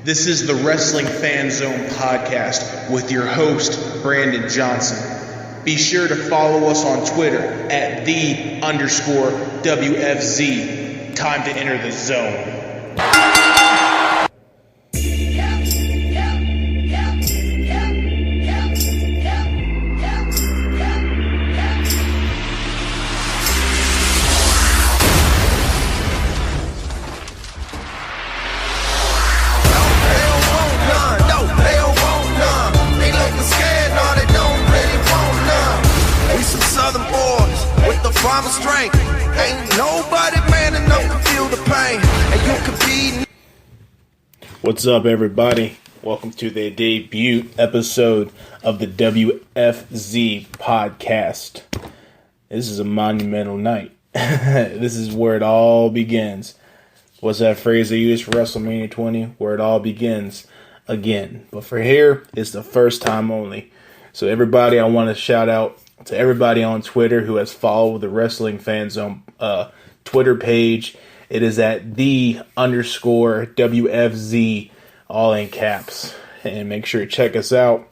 This is the Wrestling Fan Zone podcast with your host, Brandon Johnson. Be sure to follow us on Twitter at _WFZ. Time to enter the zone. Strength. Ain't nobody man enough to feel the pain, and you could be. What's up, everybody? Welcome to the debut episode of the WFZ podcast. This is a monumental night. This is where it all begins. What's that phrase they use for WrestleMania 20? Where it all begins again. But for here, it's the first time only. So everybody, I want to shout out to everybody on Twitter who has followed the Wrestling Fan Zone Twitter page. It is at _WFZ, all in caps. And make sure to check us out.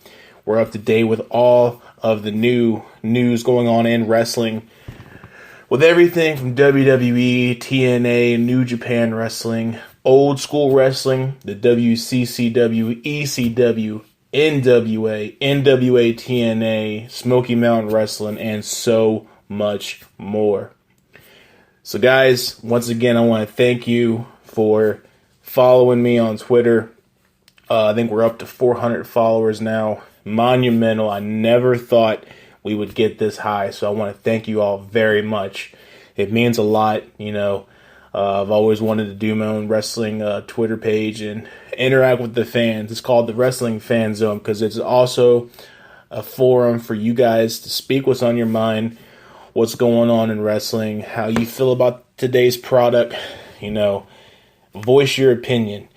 We're up to date with all of the new news going on in wrestling, with everything from WWE, TNA, New Japan Wrestling, old school wrestling, the WCCW, ECW, NWA, NWA TNA, Smoky Mountain Wrestling, and so much more. So guys, once again, I want to thank you for following me on Twitter. I think we're up to 400 followers now. Monumental. I never thought we would get this high, so I want to thank you all very much. It means a lot, you know. I've always wanted to do my own wrestling Twitter page and interact with the fans. It's called the Wrestling Fan Zone because it's also a forum for you guys to speak what's on your mind, what's going on in wrestling, how you feel about today's product, you know, voice your opinion.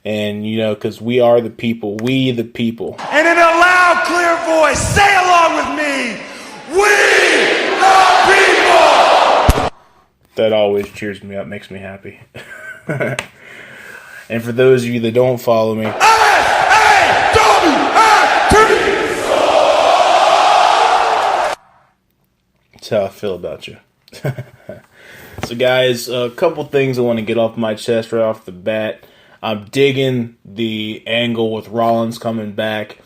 And, you know, because we are the people, we the people. And in a loud, clear voice, say along with me, we the people! That always cheers me up, makes me happy. And for those of you that don't follow me, that's how I feel about you. So guys, a couple things I want to get off my chest right off the bat. I'm digging the angle with Rollins coming back,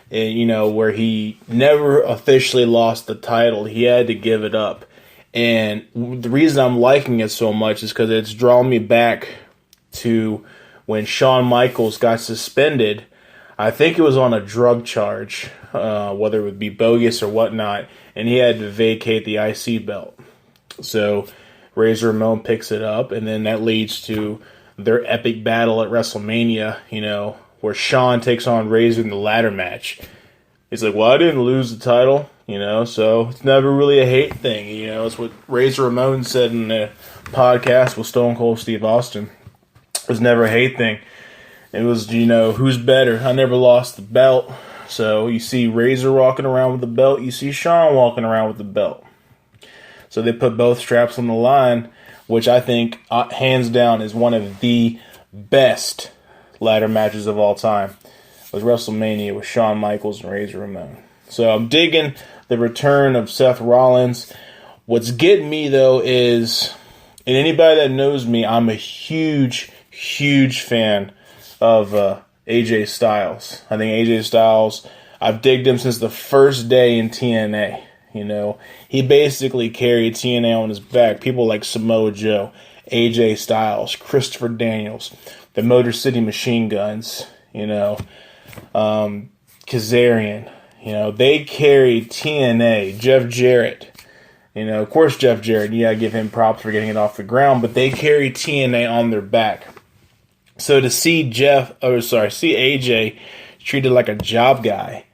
and you know, where he never officially lost the title. He had to give it up. And the reason I'm liking it so much is because it's drawn me back to when Shawn Michaels got suspended. I think it was on a drug charge, whether it would be bogus or whatnot, and he had to vacate the IC belt. So Razor Ramon picks it up, and then that leads to their epic battle at WrestleMania, you know, where Shawn takes on Razor in the ladder match. He's like, well, I didn't lose the title. You know, so it's never really a hate thing. You know, it's what Razor Ramon said in the podcast with Stone Cold Steve Austin. It was never a hate thing. It was, you know, who's better? I never lost the belt. So you see Razor walking around with the belt. You see Shawn walking around with the belt. So they put both straps on the line, which I think, hands down, is one of the best ladder matches of all time. It was WrestleMania with Shawn Michaels and Razor Ramon. So I'm digging the return of Seth Rollins. What's getting me, though, is, and anybody that knows me, I'm a huge, huge fan of AJ Styles. I think AJ Styles, I've digged him since the first day in TNA. You know, he basically carried TNA on his back. People like Samoa Joe, AJ Styles, Christopher Daniels, the Motor City Machine Guns, you know, Kazarian. You know, they carried TNA, Jeff Jarrett. You know, of course, Jeff Jarrett, you gotta give him props for getting it off the ground, but they carried TNA on their back. So to see AJ treated like a job guy,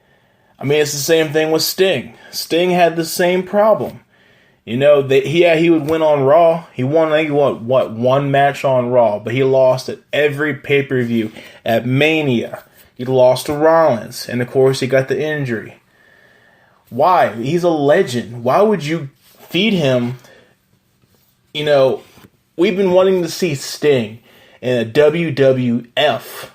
I mean, it's the same thing with Sting. Sting had the same problem. You know, he would win on Raw. He won, I think, one match on Raw, but he lost at every pay-per-view. At Mania, he lost to Rollins, and of course, he got the injury. Why? He's a legend. Why would you feed him? You know, we've been wanting to see Sting in a WWF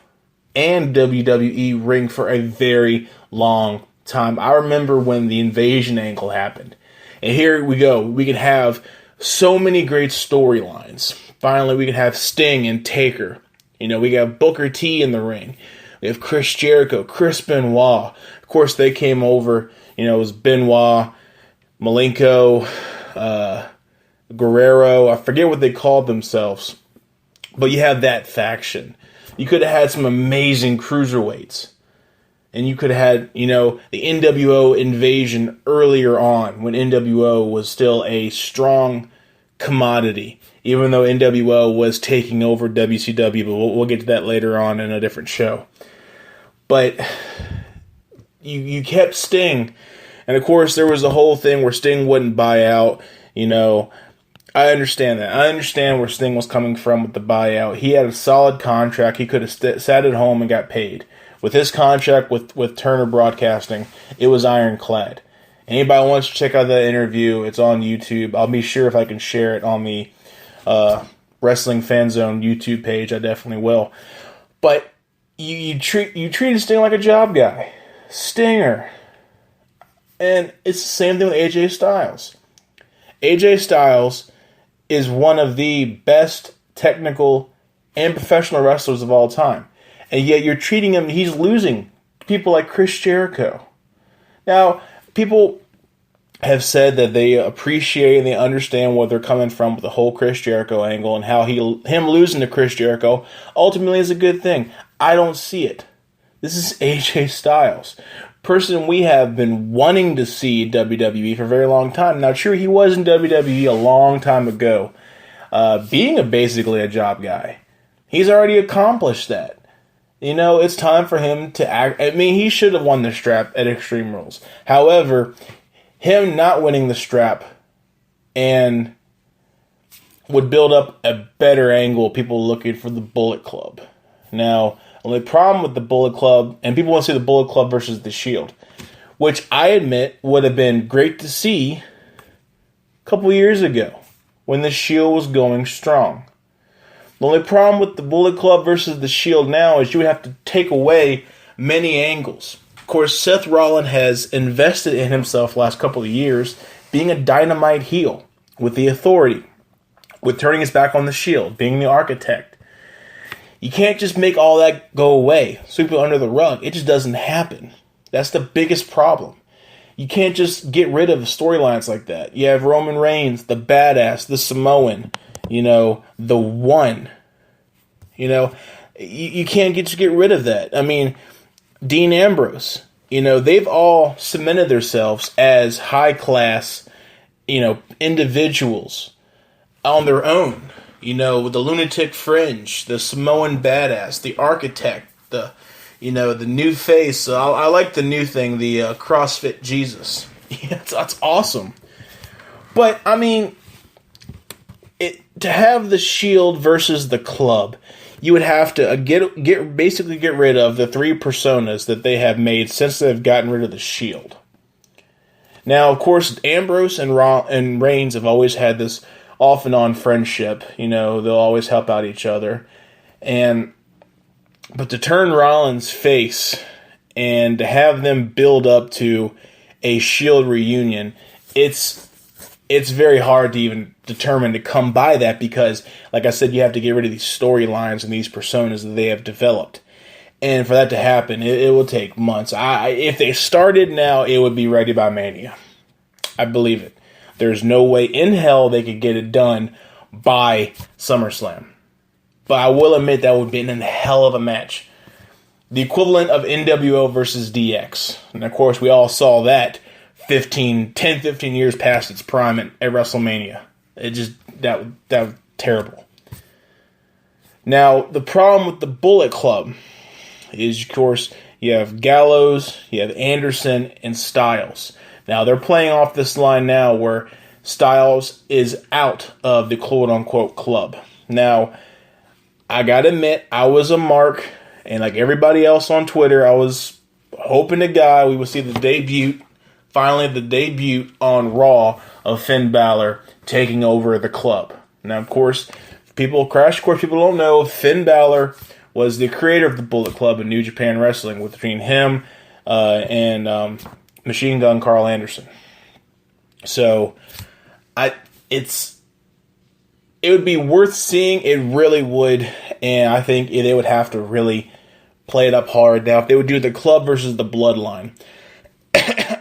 and WWE ring for a very long time. I remember when the Invasion angle happened. And here we go. We could have so many great storylines. Finally, we could have Sting and Taker. We got Booker T in the ring. We have Chris Jericho, Chris Benoit. Of course, they came over. It was Benoit, Malenko, Guerrero. I forget what they called themselves. But you have that faction. You could have had some amazing cruiserweights. And you could have had, the NWO invasion earlier on when NWO was still a strong commodity, even though NWO was taking over WCW, but we'll get to that later on in a different show. But you kept Sting, and of course there was a whole thing where Sting wouldn't buy out, I understand that. I understand where Sting was coming from with the buyout. He had a solid contract. He could have sat at home and got paid. With his contract with Turner Broadcasting, it was ironclad. Anybody wants to check out that interview, it's on YouTube. I'll be sure if I can share it on the Wrestling Fan Zone YouTube page. I definitely will. But you treated Sting like a job guy. Stinger. And it's the same thing with AJ Styles. AJ Styles is one of the best technical and professional wrestlers of all time. And yet you're treating him, he's losing people like Chris Jericho. Now, people have said that they appreciate and they understand where they're coming from with the whole Chris Jericho angle and how him losing to Chris Jericho ultimately is a good thing. I don't see it. This is AJ Styles. Person we have been wanting to see WWE for a very long time. Now, true, he was in WWE a long time ago, being basically a job guy. He's already accomplished that. It's time for him to act. I mean, he should have won the strap at Extreme Rules. However, him not winning the strap and would build up a better angle, people looking for the Bullet Club. Now, only problem with the Bullet Club, and people want to see the Bullet Club versus the Shield, which I admit would have been great to see a couple years ago when the Shield was going strong. The only problem with the Bullet Club versus the Shield now is you would have to take away many angles. Of course, Seth Rollins has invested in himself the last couple of years being a dynamite heel with the Authority, with turning his back on the Shield, being the architect. You can't just make all that go away, sweep it under the rug. It just doesn't happen. That's the biggest problem. You can't just get rid of storylines like that. You have Roman Reigns, the badass, the Samoan, the one. You can't get rid of that. I mean, Dean Ambrose, they've all cemented themselves as high-class, individuals on their own. With the Lunatic Fringe, the Samoan badass, the architect, the new face. I like the new thing, the CrossFit Jesus. That's awesome. But, I mean, to have the Shield versus the Club, you would have to basically get rid of the three personas that they have made since they've gotten rid of the Shield. Now, of course, Ambrose and Reigns have always had this off and on friendship. They'll always help out each other. But to turn Rollins face and to have them build up to a Shield reunion, it's very hard to even determine to come by that because, like I said, you have to get rid of these storylines and these personas that they have developed. And for that to happen, it will take months. If they started now, it would be ready by Mania. I believe it. There's no way in hell they could get it done by SummerSlam. But I will admit that would be a hell of a match. The equivalent of NWO versus DX. And of course, we all saw that 10, 15 years past its prime at WrestleMania. That was terrible. Now, the problem with the Bullet Club is, of course, you have Gallows, you have Anderson, and Styles. Now, they're playing off this line now where Styles is out of the quote-unquote club. Now, I gotta admit, I was a mark, and like everybody else on Twitter, I was hoping to God we would see the debut on Raw of Finn Balor taking over the club. Now, of course, people don't know, Finn Balor was the creator of the Bullet Club in New Japan Wrestling, between him and Machine Gun Carl Anderson. So, it would be worth seeing. It really would, and I think they would have to really play it up hard. Now, if they would do the Club versus the Bloodline,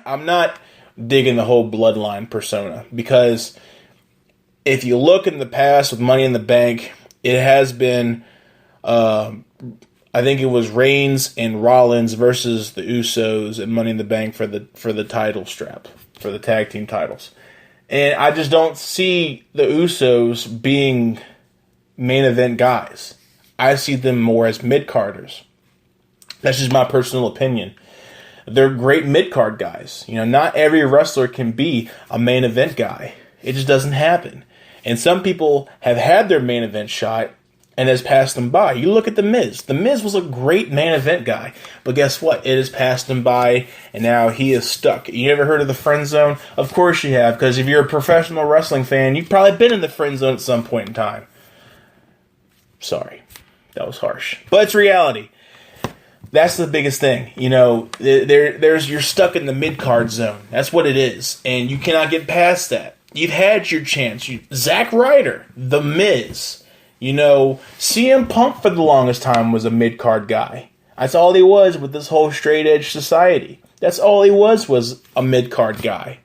I'm not digging the whole Bloodline persona, because if you look in the past with Money in the Bank, it has been, I think it was Reigns and Rollins versus the Usos and Money in the Bank for the title strap, for the tag team titles. And I just don't see the Usos being main event guys. I see them more as mid-carders. That's just my personal opinion. They're great mid-card guys. Not every wrestler can be a main event guy. It just doesn't happen. And some people have had their main event shot and has passed them by. You look at The Miz. The Miz was a great main event guy. But guess what? It has passed him by, and now he is stuck. You ever heard of the friend zone? Of course you have, because if you're a professional wrestling fan, you've probably been in the friend zone at some point in time. Sorry. That was harsh. But it's reality. That's the biggest thing. You're stuck in the mid-card zone. That's what it is. And you cannot get past that. You've had your chance. Zack Ryder, The Miz. CM Punk for the longest time was a mid-card guy. That's all he was with this whole straight-edge society. That's all he was a mid-card guy.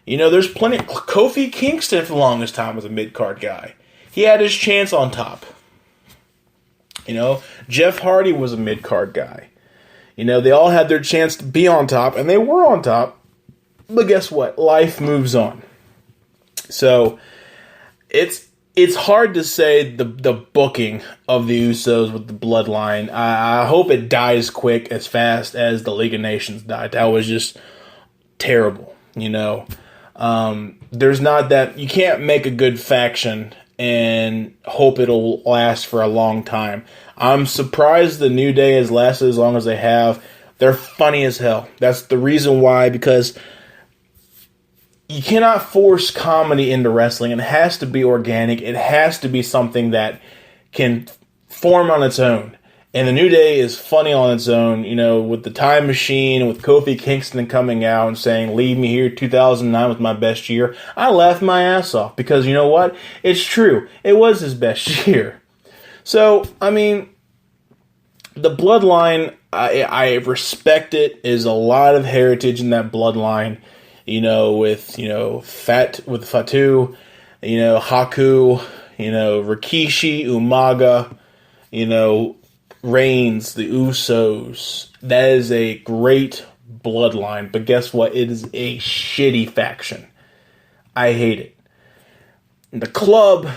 There's plenty. Kofi Kingston for the longest time was a mid-card guy. He had his chance on top. Jeff Hardy was a mid-card guy. They all had their chance to be on top, and they were on top. But guess what? Life moves on. So, it's hard to say the booking of the Usos with the Bloodline. I hope it dies quick, as fast as the League of Nations died. That was just terrible, There's not that... You can't make a good faction and hope it'll last for a long time. I'm surprised the New Day has lasted as long as they have. They're funny as hell. That's the reason why, because you cannot force comedy into wrestling. It has to be organic. It has to be something that can form on its own. And the New Day is funny on its own, with the Time Machine, with Kofi Kingston coming out and saying, "Leave me here, 2009 was my best year." I laughed my ass off, because you know what? It's true. It was his best year. So, the Bloodline, I respect it. There's a lot of heritage in that Bloodline, with Fatu, Haku, Rikishi, Umaga, Reigns, the Usos. That is a great bloodline, but guess what? It is a shitty faction. I hate it. The Club...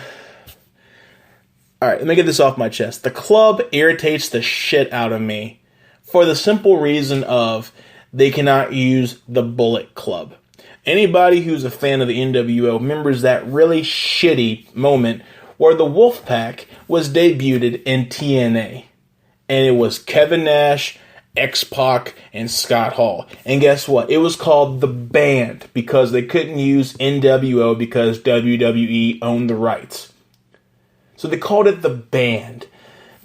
Alright, let me get this off my chest. The Club irritates the shit out of me for the simple reason of they cannot use the Bullet Club. Anybody who's a fan of the NWO remembers that really shitty moment where the Wolfpack was debuted in TNA. And it was Kevin Nash, X-Pac, and Scott Hall. And guess what? It was called The Band because they couldn't use NWO because WWE owned the rights. So they called it The Band.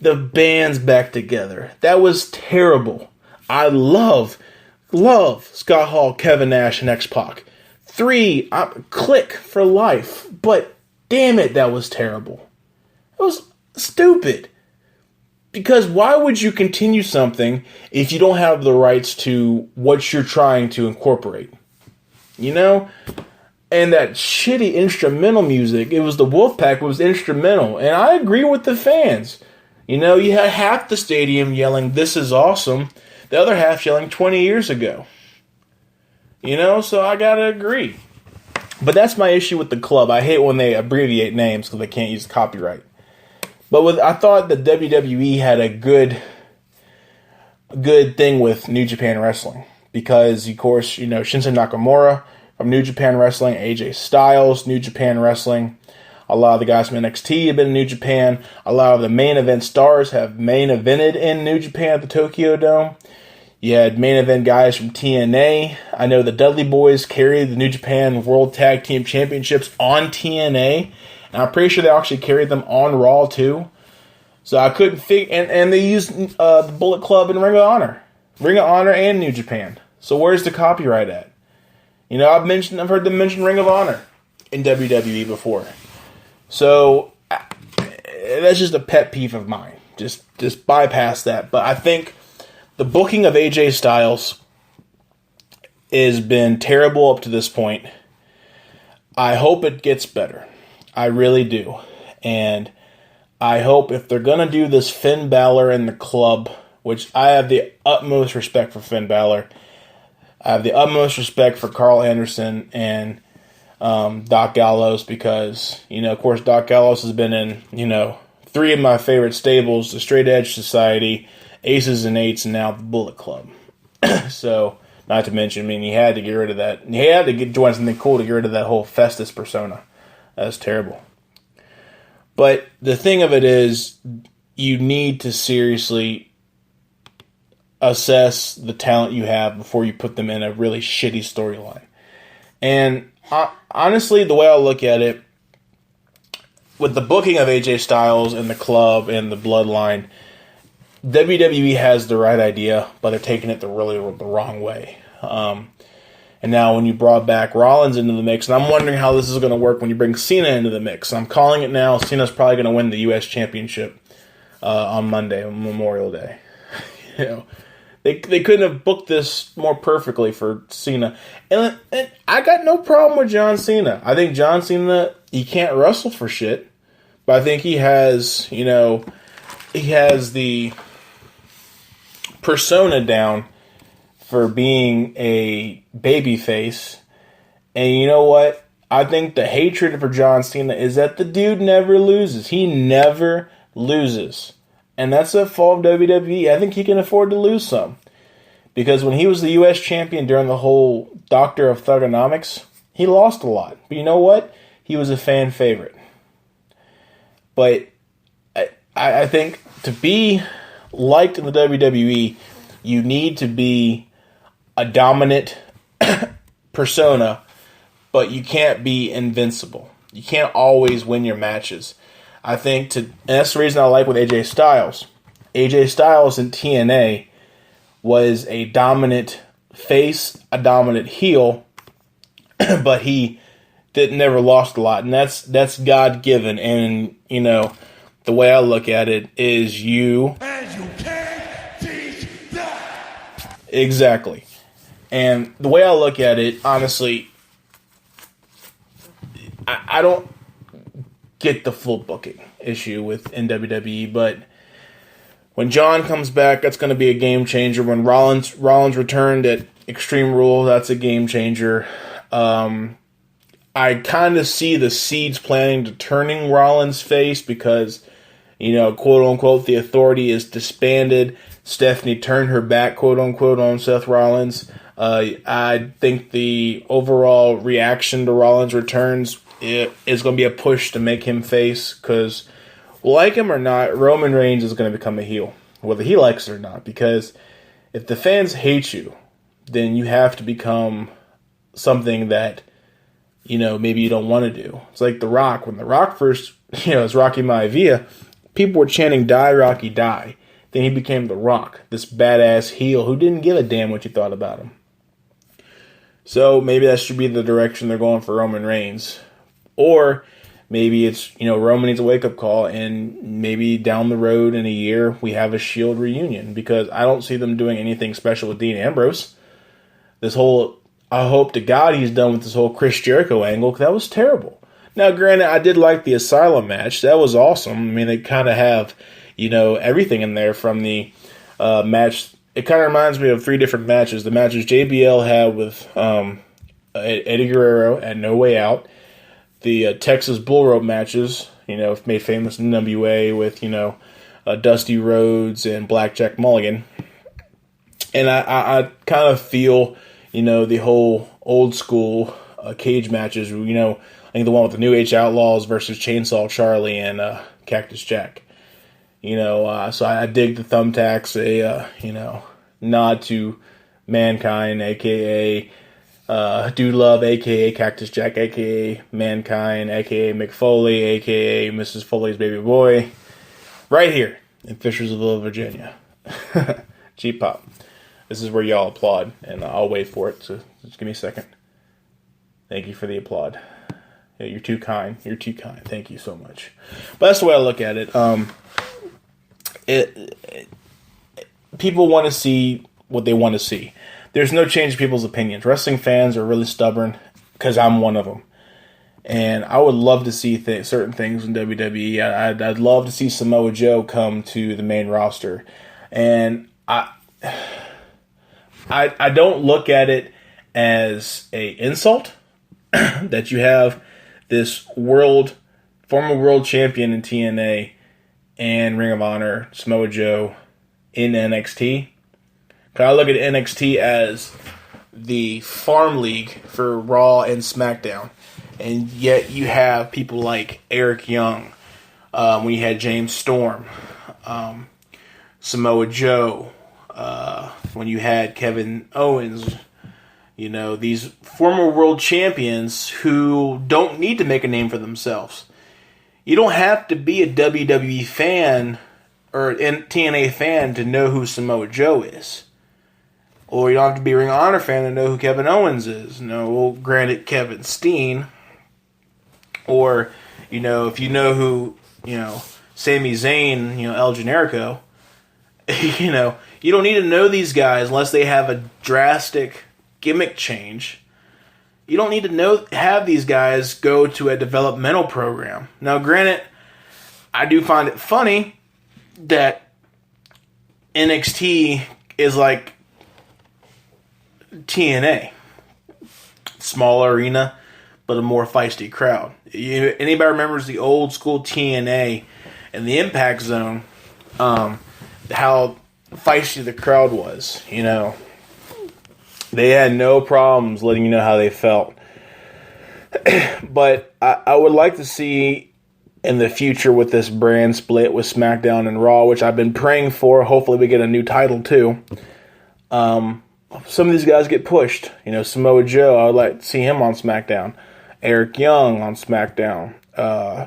The Band's back together. That was terrible. I love Scott Hall, Kevin Nash, and X-Pac. 3, Click for life. But damn it, that was terrible. It was stupid. Because why would you continue something if you don't have the rights to what you're trying to incorporate? And that shitty instrumental music, it was the Wolfpack was instrumental. And I agree with the fans. You had half the stadium yelling, "This is awesome." The other half yelling 20 years ago. So I gotta agree. But that's my issue with the Club. I hate when they abbreviate names because they can't use copyright. But I thought that WWE had a good thing with New Japan Wrestling. Because, of course, Shinsuke Nakamura from New Japan Wrestling, AJ Styles, New Japan Wrestling. A lot of the guys from NXT have been in New Japan. A lot of the main event stars have main evented in New Japan at the Tokyo Dome. You had main event guys from TNA. I know the Dudley Boys carried the New Japan World Tag Team Championships on TNA. And I'm pretty sure they actually carried them on Raw too. So I couldn't figure, and they used the Bullet Club in Ring of Honor and New Japan. So where's the copyright at? You know, I've heard them mention Ring of Honor in WWE before. So that's just a pet peeve of mine. Just bypass that. But I think the booking of AJ Styles has been terrible up to this point. I hope it gets better. I really do. And I hope if they're going to do this Finn Balor and the Club, which I have the utmost respect for Finn Balor, I have the utmost respect for Carl Anderson and Doc Gallows because, you know, of course, Doc Gallows has been in, you know, 3 of my favorite stables, the Straight Edge Society, Aces and Eights, and now the Bullet Club. So, not to mention, I mean, he had to get rid of that. He had to join something cool to get rid of that whole Festus persona. That's terrible. But the thing of it is, you need to seriously assess the talent you have before you put them in a really shitty storyline. And honestly, the way I look at it, with the booking of AJ Styles and the Club and the Bloodline, WWE has the right idea, but they're taking it the wrong way. And now when you brought back Rollins into the mix, and I'm wondering how this is going to work when you bring Cena into the mix. I'm calling it now. Cena's probably going to win the U.S. Championship on Monday, on Memorial Day. You know, they couldn't have booked this more perfectly for Cena. And I got no problem with John Cena. I think John Cena, he can't wrestle for shit, but I think he has, you know, he has the persona down for being a babyface. And you know what? I think the hatred for John Cena is that the dude never loses. He never loses. And that's a fault of WWE. I think he can afford to lose some. Because when he was the U.S. champion during the whole Doctor of Thugonomics, he lost a lot. But you know what? He was a fan favorite. But I think to be liked in the WWE, you need to be a dominant persona, but you can't be invincible. You can't always win your matches. I think and that's the reason I like with AJ Styles. AJ Styles in TNA was a dominant face, a dominant heel, but he never lost a lot, and that's God given. And you know, the way I look at it is And you can't teach that. Exactly. And the way I look at it, honestly, I don't get the full booking issue with WWE, but when John comes back, that's going to be a game changer. When Rollins returned at Extreme Rule, that's a game changer. I kind of see the seeds planting to turning Rollins' face because, you know, quote unquote, the Authority is disbanded. Stephanie turned her back, quote unquote, on Seth Rollins. I think the overall reaction to Rollins' returns is going to be a push to make him face because, like him or not, Roman Reigns is going to become a heel, whether he likes it or not. Because if the fans hate you, then you have to become something that, you know, maybe you don't want to do. It's like The Rock. When The Rock first, you know, was Rocky Maivia, people were chanting, "Die, Rocky, die." Then he became The Rock, this badass heel who didn't give a damn what you thought about him. So maybe that should be the direction they're going for Roman Reigns. Or maybe it's, you know, Roman needs a wake-up call, and maybe down the road in a year we have a Shield reunion, because I don't see them doing anything special with Dean Ambrose. I hope to God he's done with this whole Chris Jericho angle, because that was terrible. Now, granted, I did like the Asylum match. That was awesome. I mean, they kind of have, you know, everything in there from the match. It kind of reminds me of 3 different matches. The matches JBL had with Eddie Guerrero at No Way Out. The Texas Bull Rope matches, you know, made famous in NWA with, you know, Dusty Rhodes and Blackjack Mulligan. And I kind of feel, you know, the whole old school cage matches, you know, I think the one with the New Age Outlaws versus Chainsaw Charlie and Cactus Jack. You know, so I dig the thumbtacks, you know, nod to Mankind, a.k.a. Dude Love, a.k.a. Cactus Jack, a.k.a. Mankind, a.k.a. Mick Foley, a.k.a. Mrs. Foley's baby boy. Right here. in Fishersville, Virginia. G-Pop. This is where y'all applaud, and I'll wait for it, so just give me a second. Thank you for the applaud. Yeah, you're too kind. You're too kind. Thank you so much. But that's the way I look at it. People want to see what they want to see. There's no change in people's opinions. Wrestling fans are really stubborn, because I'm one of them. And I would love to see certain things in WWE. I'd love to see Samoa Joe come to the main roster. And I don't look at it as a insult that you have this former world champion in TNA and Ring of Honor, Samoa Joe, in NXT. I look at NXT as the farm league for Raw and SmackDown. And yet you have people like Eric Young, when you had James Storm, Samoa Joe, when you had Kevin Owens, these former world champions who don't need to make a name for themselves. You don't have to be a WWE fan or a TNA fan to know who Samoa Joe is. Or you don't have to be a Ring of Honor fan to know who Kevin Owens is. Granted, Kevin Steen. Or, if you know who, Sami Zayn, El Generico, you don't need to know these guys unless they have a drastic gimmick change. You don't need to have these guys go to a developmental program. Now, granted, I do find it funny that NXT is like TNA. Small arena, but a more feisty crowd. Anybody remembers the old school TNA and the Impact Zone, how feisty the crowd was, They had no problems letting you know how they felt. But I would like to see in the future with this brand split with SmackDown and Raw, which I've been praying for. Hopefully we get a new title too. Some of these guys get pushed. Samoa Joe, I would like to see him on SmackDown. Eric Young on SmackDown.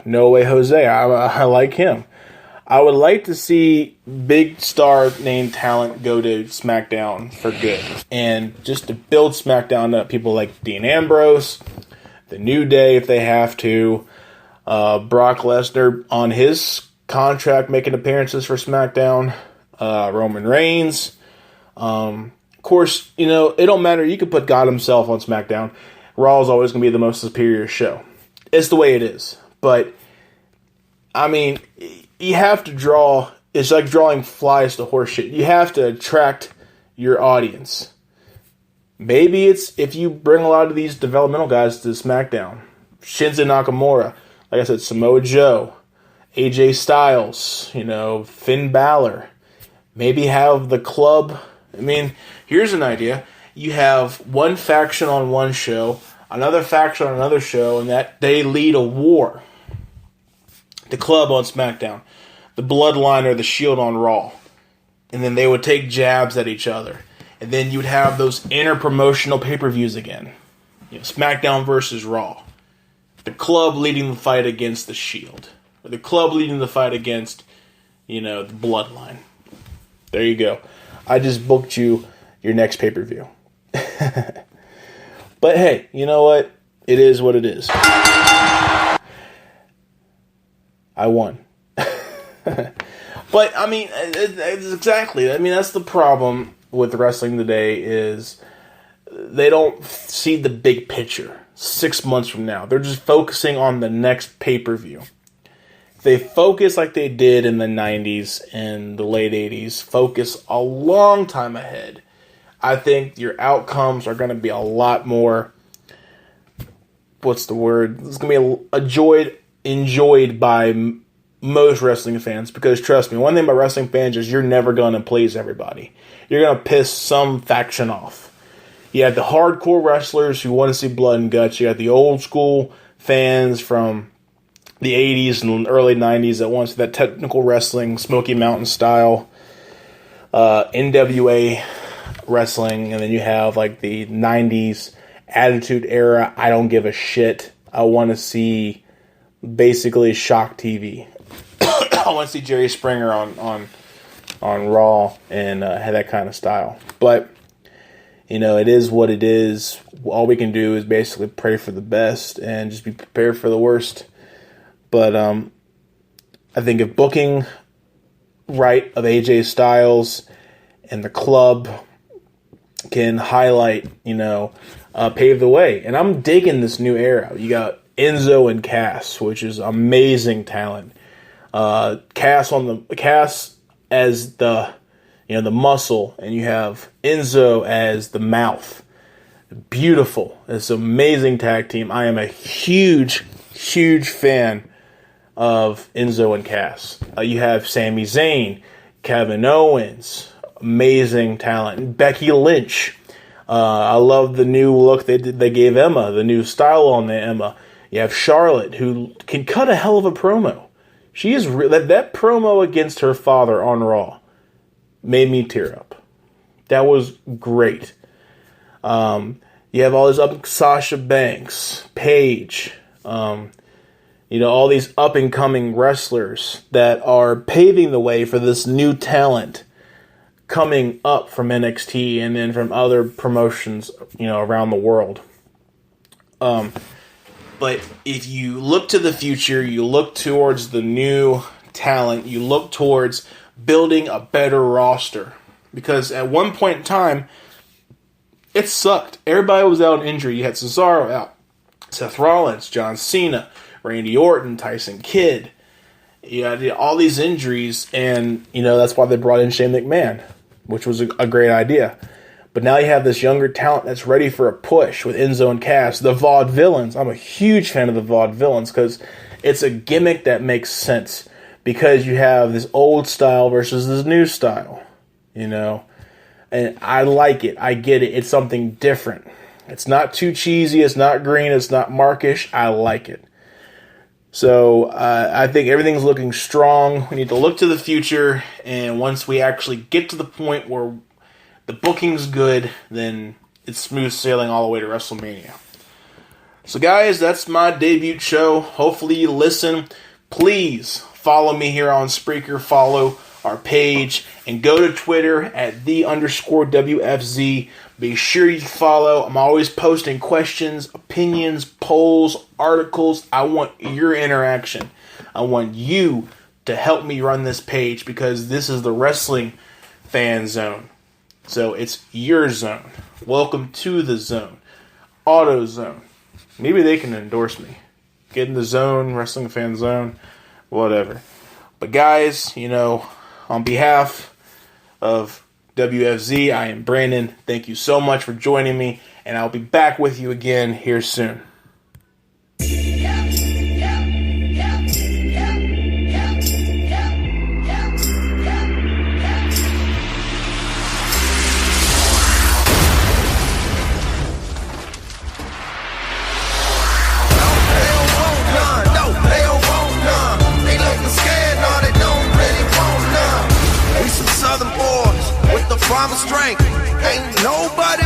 No Way Jose, I like him. I would like to see big star name talent go to SmackDown for good. And just to build SmackDown up, people like Dean Ambrose, The New Day if they have to, Brock Lesnar on his contract making appearances for SmackDown, Roman Reigns. Of course, it don't matter. You could put God himself on SmackDown. Raw is always going to be the most superior show. It's the way it is. But, you have to draw. It's like drawing flies to horse shit. You have to attract your audience. Maybe it's if you bring a lot of these developmental guys to SmackDown. Shinsuke Nakamura, like I said, Samoa Joe, AJ Styles, Finn Balor. Maybe have the club. Here's an idea. You have one faction on one show, another faction on another show, and that they lead a war. The club on SmackDown, the Bloodline or the Shield on Raw. And then they would take jabs at each other. And then you'd have those inter-promotional pay-per-views again. SmackDown versus Raw. The club leading the fight against the Shield. Or the club leading the fight against, the Bloodline. There you go. I just booked you your next pay-per-view. But hey, you know what? It is what it is. I won. But, it's exactly. That's the problem with wrestling today is they don't see the big picture 6 months from now. They're just focusing on the next pay-per-view. If they focus like they did in the 90s and the late 80s, focus a long time ahead, I think your outcomes are going to be a lot more, what's the word? It's going to be enjoyed by most wrestling fans, because trust me, one thing about wrestling fans is you're never going to please everybody. You're going to piss some faction off. You have the hardcore wrestlers who want to see blood and guts. You have the old school fans from the 80s and early 90s that want to see that technical wrestling, Smoky Mountain style, NWA wrestling, and then you have like the 90s Attitude Era. I don't give a shit. I want to see basically shock TV. I want to see Jerry Springer on Raw and have that kind of style. But it is what it is. All we can do is basically pray for the best and just be prepared for the worst. But I think if booking right of AJ Styles and the club can highlight, pave the way. And I'm digging this new era. You got Enzo and Cass, which is amazing talent. Cass as the muscle, and you have Enzo as the mouth. Beautiful. It's an amazing tag team. I am a huge, huge fan of Enzo and Cass. You have Sami Zayn, Kevin Owens, amazing talent. Becky Lynch. I love the new look they gave Emma, the new style on the Emma. You have Charlotte, who can cut a hell of a promo. She is that promo against her father on Raw made me tear up. That was great. You have all this Sasha Banks, Paige, all these up and coming wrestlers that are paving the way for this new talent coming up from NXT and then from other promotions, around the world. But if you look to the future, you look towards the new talent, you look towards building a better roster. Because at one point in time, it sucked. Everybody was out on injury. You had Cesaro out, Seth Rollins, John Cena, Randy Orton, Tyson Kidd. You had all these injuries, and that's why they brought in Shane McMahon, which was a great idea. But now you have this younger talent that's ready for a push with Enzo and Cass, the Vaudevillains. I'm a huge fan of the Vaudevillains because it's a gimmick that makes sense because you have this old style versus this new style, And I like it. I get it. It's something different. It's not too cheesy. It's not green. It's not markish. I like it. So I think everything's looking strong. We need to look to the future, and once we actually get to the point where the booking's good, then it's smooth sailing all the way to WrestleMania. So guys, that's my debut show. Hopefully you listen. Please follow me here on Spreaker. Follow our page and go to Twitter at @the_WFZ. Be sure you follow. I'm always posting questions, opinions, polls, articles. I want your interaction. I want you to help me run this page because this is the wrestling fan zone. So it's your zone. Welcome to the zone. Auto Zone. Maybe they can endorse me. Get in the zone, wrestling fan zone, whatever. But guys, on behalf of WFZ, I am Brandon. Thank you so much for joining me, and I'll be back with you again here soon. Promise strength. Ain't nobody